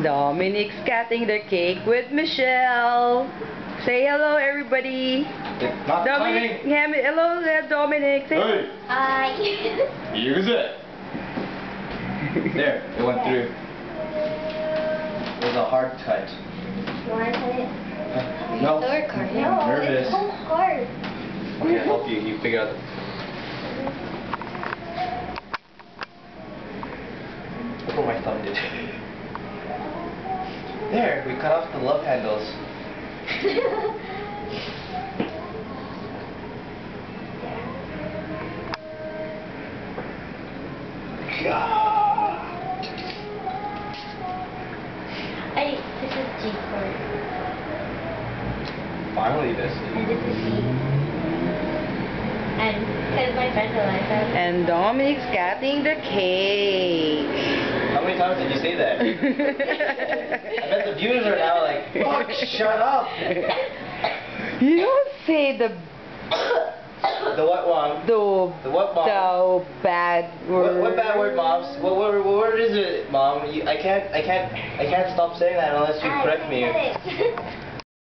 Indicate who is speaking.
Speaker 1: Dominic's cutting the cake with Michelle. Say hello, everybody.
Speaker 2: It's not
Speaker 1: Dominic,
Speaker 2: coming.
Speaker 1: hello there, Dominic. Say
Speaker 2: Hey.
Speaker 3: Hi.
Speaker 2: Use it. There, it went through. It was a hard cut.
Speaker 3: You want to cut it?
Speaker 2: No.
Speaker 3: No,
Speaker 2: Nervous.
Speaker 3: it's so hard.
Speaker 2: Okay, I'll help you. You figure out. Look what my thumb did. There, we cut off the love handles.
Speaker 3: This is G chord.
Speaker 2: Finally, this.
Speaker 3: And this is C. And because my friend Eliza.
Speaker 1: and Dominic's cutting the cake.
Speaker 2: How many times did you say that? I bet the viewers are now like, fuck, shut up.
Speaker 1: You don't say the
Speaker 2: What, Mom? The what, Mom?
Speaker 1: the bad word.
Speaker 2: What bad word, Moms? What word is it, Mom? I can't stop saying that unless you correct me.
Speaker 3: Cut it.